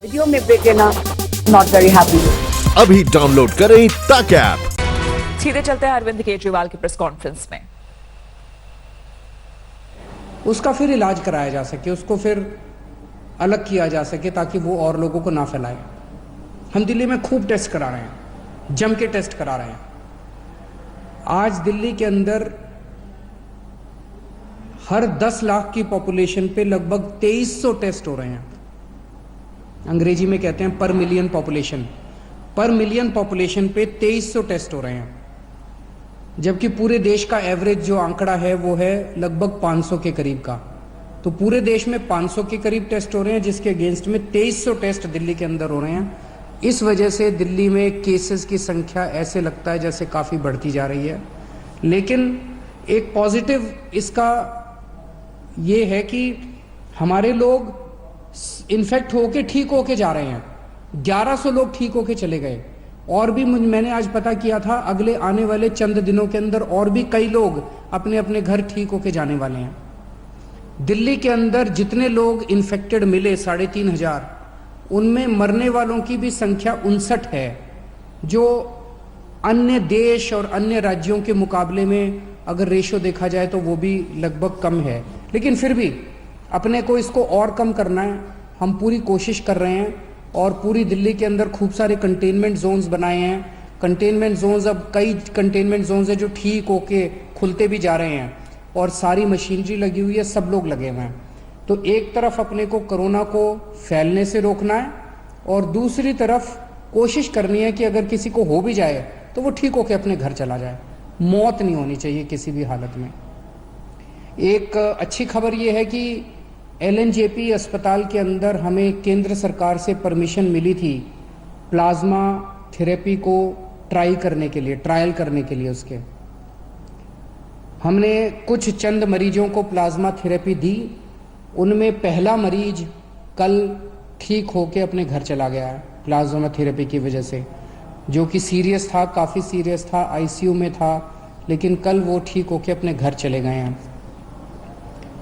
Video में break लेना not very happy. अभी डाउनलोड करें तक ऐप। सीधे चलते हैं अरविंद केजरीवाल की प्रेस कॉन्फ्रेंस में। उसका फिर इलाज कराया जा सके, उसको फिर अलग किया जा सके ताकि वो और लोगों को ना फैलाए। हम दिल्ली में खूब टेस्ट करा रहे हैं, जम के टेस्ट करा रहे हैं। आज दिल्ली के अंदर हर 10 लाख की पॉपुलेशन पे लगभग 2300 टेस्ट हो रहे हैं। अंग्रेजी में कहते हैं पर मिलियन पॉपुलेशन पे 2300 टेस्ट हो रहे हैं, जबकि पूरे देश का एवरेज जो आंकड़ा है वो है लगभग 500 के करीब का। तो पूरे देश में 500 के करीब टेस्ट हो रहे हैं, जिसके अगेंस्ट में 2300 टेस्ट दिल्ली के अंदर हो रहे हैं। इस वजह से दिल्ली में केसेस की संख्या ऐसे लगता है जैसे काफ़ी बढ़ती जा रही है। लेकिन एक पॉजिटिव इसका ये है कि हमारे लोग इन्फेक्ट होके ठीक होके जा रहे हैं। 1100 लोग ठीक होके चले गए, और भी मैंने आज पता किया था अगले आने वाले चंद दिनों के अंदर और भी कई लोग अपने अपने घर ठीक होके जाने वाले हैं। दिल्ली के अंदर जितने लोग इन्फेक्टेड मिले 3500, उनमें मरने वालों की भी संख्या 59 है, जो अन्य देश और अन्य राज्यों के मुकाबले में अगर रेशो देखा जाए तो वो भी लगभग कम है। लेकिन फिर भी अपने को इसको और कम करना है, हम पूरी कोशिश कर रहे हैं। और पूरी दिल्ली के अंदर खूब सारे कंटेनमेंट जोन्स बनाए हैं। कंटेनमेंट जोन्स, अब कई कंटेनमेंट जोन्स है जो ठीक होके खुलते भी जा रहे हैं, और सारी मशीनरी लगी हुई है, सब लोग लगे हुए हैं। तो एक तरफ अपने को कोरोना को फैलने से रोकना है, और दूसरी तरफ कोशिश करनी है कि अगर किसी को हो भी जाए तो वो ठीक होके अपने घर चला जाए। मौत नहीं होनी चाहिए किसी भी हालत में। एक अच्छी खबर ये है कि LNJP अस्पताल के अंदर हमें केंद्र सरकार से परमिशन मिली थी प्लाज्मा थेरेपी को ट्रायल करने के लिए। उसके हमने कुछ चंद मरीजों को प्लाज्मा थेरेपी दी। उनमें पहला मरीज कल ठीक होके अपने घर चला गया है प्लाज्मा थेरेपी की वजह से, जो कि सीरियस था, काफ़ी सीरियस था, ICU में था, लेकिन कल वो ठीक होके अपने घर चले गए हैं।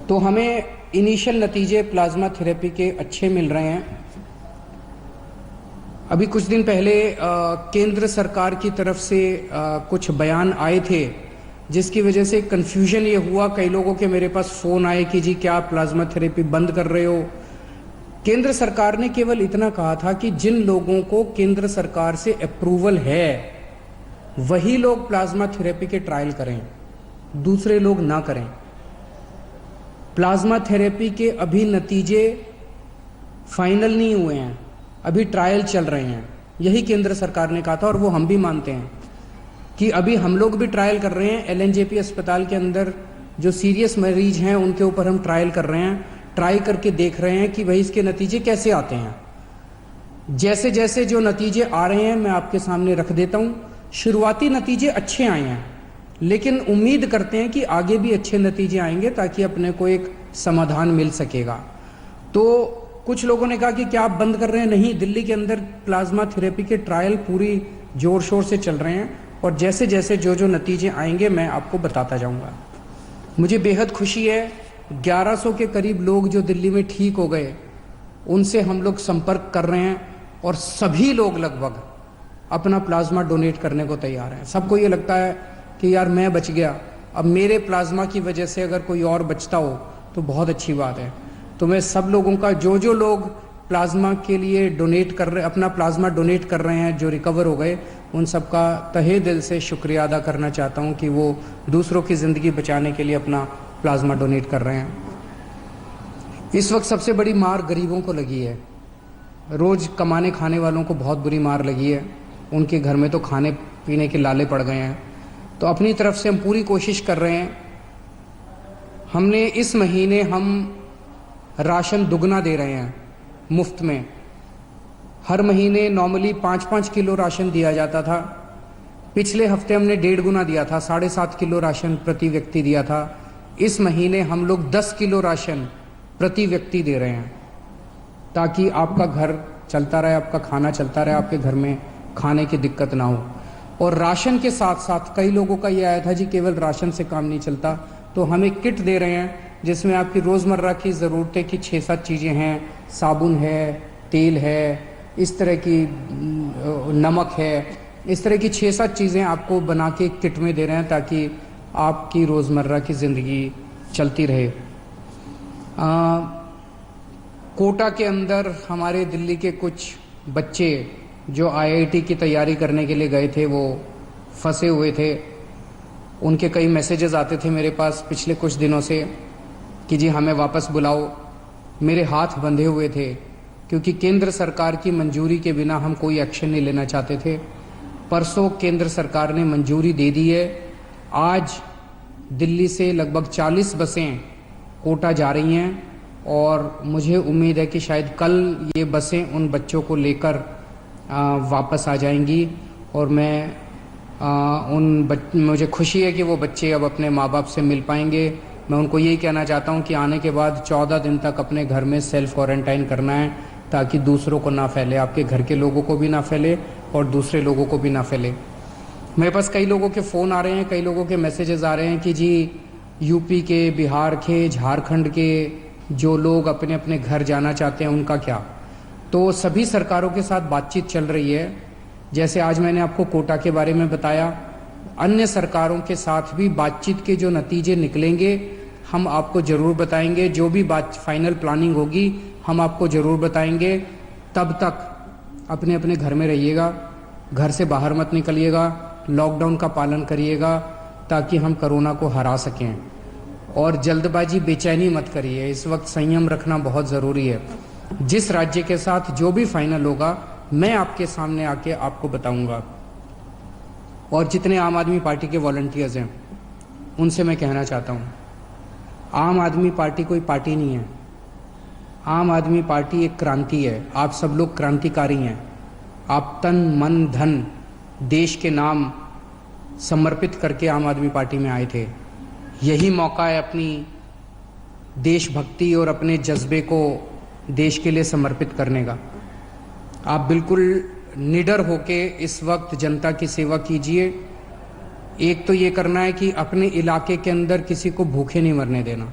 तो हमें इनिशियल नतीजे प्लाज्मा थेरेपी के अच्छे मिल रहे हैं। अभी कुछ दिन पहले केंद्र सरकार की तरफ से कुछ बयान आए थे, जिसकी वजह से कन्फ्यूजन ये हुआ, कई लोगों के मेरे पास फ़ोन आए कि जी क्या आप प्लाज्मा थेरेपी बंद कर रहे हो। केंद्र सरकार ने केवल इतना कहा था कि जिन लोगों को केंद्र सरकार से अप्रूवल है वही लोग प्लाज्मा थेरेपी के ट्रायल करें, दूसरे लोग ना करें। प्लाज्मा थेरेपी के अभी नतीजे फाइनल नहीं हुए हैं, अभी ट्रायल चल रहे हैं, यही केंद्र सरकार ने कहा था, और वो हम भी मानते हैं कि अभी हम लोग भी ट्रायल कर रहे हैं। LNJP अस्पताल के अंदर जो सीरियस मरीज हैं उनके ऊपर हम ट्रायल कर रहे हैं, ट्राई करके देख रहे हैं कि भाई इसके नतीजे कैसे आते हैं। जैसे जैसे जो नतीजे आ रहे हैं मैं आपके सामने रख देता हूँ। शुरुआती नतीजे अच्छे आए हैं, लेकिन उम्मीद करते हैं कि आगे भी अच्छे नतीजे आएंगे ताकि अपने को एक समाधान मिल सकेगा। तो कुछ लोगों ने कहा कि क्या आप बंद कर रहे हैं? नहीं, दिल्ली के अंदर प्लाज्मा थेरेपी के ट्रायल पूरी जोर शोर से चल रहे हैं, और जैसे जैसे जो नतीजे आएंगे मैं आपको बताता जाऊंगा। मुझे बेहद खुशी है, 1100 के करीब लोग जो दिल्ली में ठीक हो गए उनसे हम लोग संपर्क कर रहे हैं, और सभी लोग लगभग अपना प्लाज्मा डोनेट करने को तैयार हैं। सबको ये लगता है कि यार मैं बच गया, अब मेरे प्लाज्मा की वजह से अगर कोई और बचता हो तो बहुत अच्छी बात है। तो मैं सब लोगों का, जो लोग प्लाज्मा के लिए डोनेट कर रहे, अपना प्लाज्मा डोनेट कर रहे हैं, जो रिकवर हो गए, उन सब का तहे दिल से शुक्रिया अदा करना चाहता हूं कि वो दूसरों की ज़िंदगी बचाने के लिए अपना प्लाज्मा डोनेट कर रहे हैं। इस वक्त सबसे बड़ी मार गरीबों को लगी है। रोज़ कमाने खाने वालों को बहुत बुरी मार लगी है, उनके घर में तो खाने पीने के लाले पड़ गए हैं। तो अपनी तरफ से हम पूरी कोशिश कर रहे हैं। हमने इस महीने हम राशन दुगना दे रहे हैं मुफ्त में। हर महीने नॉर्मली 5-5 किलो राशन दिया जाता था, पिछले हफ्ते हमने 1.5 गुना दिया था, 7.5 किलो राशन प्रति व्यक्ति दिया था। इस महीने हम लोग 10 किलो राशन प्रति व्यक्ति दे रहे हैं, ताकि आपका घर चलता रहे, आपका खाना चलता रहे, आपके घर में खाने की दिक्कत ना हो। और राशन के साथ साथ कई लोगों का ये आया था जी केवल राशन से काम नहीं चलता, तो हम एक किट दे रहे हैं जिसमें आपकी रोज़मर्रा की ज़रूरतें की 6-7 चीज़ें हैं। साबुन है, तेल है, इस तरह की नमक है, इस तरह की 6-7 चीज़ें आपको बना के किट में दे रहे हैं ताकि आपकी रोज़मर्रा की ज़िंदगी चलती रहे। कोटा के अंदर हमारे दिल्ली के कुछ बच्चे जो IIT की तैयारी करने के लिए गए थे वो फंसे हुए थे। उनके कई मैसेजेस आते थे मेरे पास पिछले कुछ दिनों से कि जी हमें वापस बुलाओ। मेरे हाथ बंधे हुए थे क्योंकि केंद्र सरकार की मंजूरी के बिना हम कोई एक्शन नहीं लेना चाहते थे। परसों केंद्र सरकार ने मंजूरी दे दी है। आज दिल्ली से लगभग 40 बसें कोटा जा रही हैं और मुझे उम्मीद है कि शायद कल ये बसें उन बच्चों को लेकर वापस आ जाएंगी और मुझे खुशी है कि वो बच्चे अब अपने माँ बाप से मिल पाएंगे। मैं उनको यही कहना चाहता हूँ कि आने के बाद 14 दिन तक अपने घर में सेल्फ क्वारंटाइन करना है ताकि दूसरों को ना फैले, आपके घर के लोगों को भी ना फैले और दूसरे लोगों को भी ना फैले। मेरे पास कई लोगों के फ़ोन आ रहे हैं, कई लोगों के मैसेजेस आ रहे हैं कि जी यूपी के, बिहार के, झारखंड के जो लोग अपने अपने घर जाना चाहते हैं उनका क्या। तो सभी सरकारों के साथ बातचीत चल रही है। जैसे आज मैंने आपको कोटा के बारे में बताया, अन्य सरकारों के साथ भी बातचीत के जो नतीजे निकलेंगे हम आपको ज़रूर बताएंगे। जो भी फाइनल प्लानिंग होगी हम आपको ज़रूर बताएंगे। तब तक अपने अपने घर में रहिएगा, घर से बाहर मत निकलिएगा, लॉकडाउन का पालन करिएगा ताकि हम कोरोना को हरा सकें। और जल्दबाजी, बेचैनी मत करिए। इस वक्त संयम रखना बहुत ज़रूरी है। जिस राज्य के साथ जो भी फाइनल होगा मैं आपके सामने आके आपको बताऊंगा। और जितने आम आदमी पार्टी के वॉलंटियर्स हैं उनसे मैं कहना चाहता हूँ, आम आदमी पार्टी कोई पार्टी नहीं है। आम आदमी पार्टी एक क्रांति है। आप सब लोग क्रांतिकारी हैं। आप तन मन धन देश के नाम समर्पित करके आम आदमी पार्टी में आए थे। यही मौका है अपनी देशभक्ति और अपने जज्बे को देश के लिए समर्पित करने का। आप बिल्कुल निडर होके इस वक्त जनता की सेवा कीजिए। एक तो ये करना है कि अपने इलाके के अंदर किसी को भूखे नहीं मरने देना।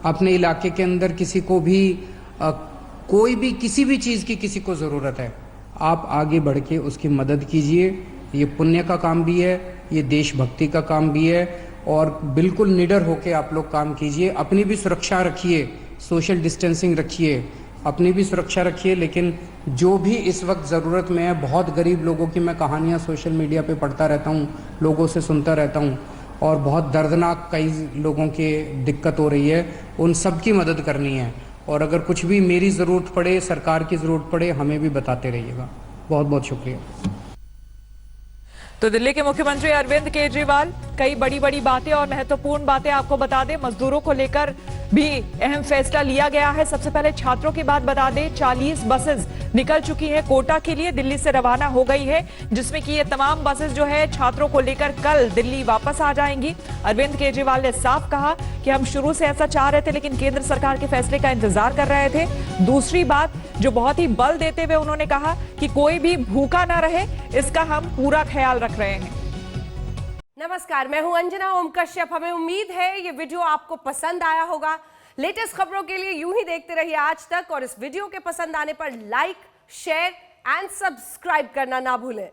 अपने इलाके के अंदर किसी को भी कोई भी किसी भी चीज़ की किसी को ज़रूरत है, आप आगे बढ़ के उसकी मदद कीजिए। ये पुण्य का काम भी है, ये देशभक्ति का काम भी है और बिल्कुल निडर होके आप लोग काम कीजिए। अपनी भी सुरक्षा रखिए, सोशल डिस्टेंसिंग रखिए, अपनी भी सुरक्षा रखिए। लेकिन जो भी इस वक्त ज़रूरत में है, बहुत गरीब लोगों की मैं कहानियाँ सोशल मीडिया पे पढ़ता रहता हूँ, लोगों से सुनता रहता हूँ और बहुत दर्दनाक कई लोगों के दिक्कत हो रही है। उन सब की मदद करनी है और अगर कुछ भी मेरी ज़रूरत पड़े, सरकार की ज़रूरत पड़े, हमें भी बताते रहिएगा। बहुत बहुत शुक्रिया। तो दिल्ली के मुख्यमंत्री अरविंद केजरीवाल कई बड़ी बड़ी बातें और महत्वपूर्ण बातें आपको बता दें। मजदूरों को लेकर भी अहम फैसला लिया गया है। सबसे पहले छात्रों की बात बता दें, 40 बसेस निकल चुकी हैं कोटा के लिए, दिल्ली से रवाना हो गई है, जिसमें कि ये तमाम बसेस जो है छात्रों को लेकर कल दिल्ली वापस आ जाएंगी। अरविंद केजरीवाल ने साफ कहा कि हम शुरू से ऐसा चाह रहे थे लेकिन केंद्र सरकार के फैसले का इंतजार कर रहे थे। दूसरी बात जो बहुत ही बल देते हुए उन्होंने कहा कि कोई भी भूखा ना रहे, इसका हम पूरा ख्याल रख रहे हैं। नमस्कार, मैं हूं अंजना ओम कश्यप। हमें उम्मीद है ये वीडियो आपको पसंद आया होगा। लेटेस्ट खबरों के लिए यूं ही देखते रहिए आज तक और इस वीडियो के पसंद आने पर लाइक, शेयर एंड सब्सक्राइब करना ना भूलें।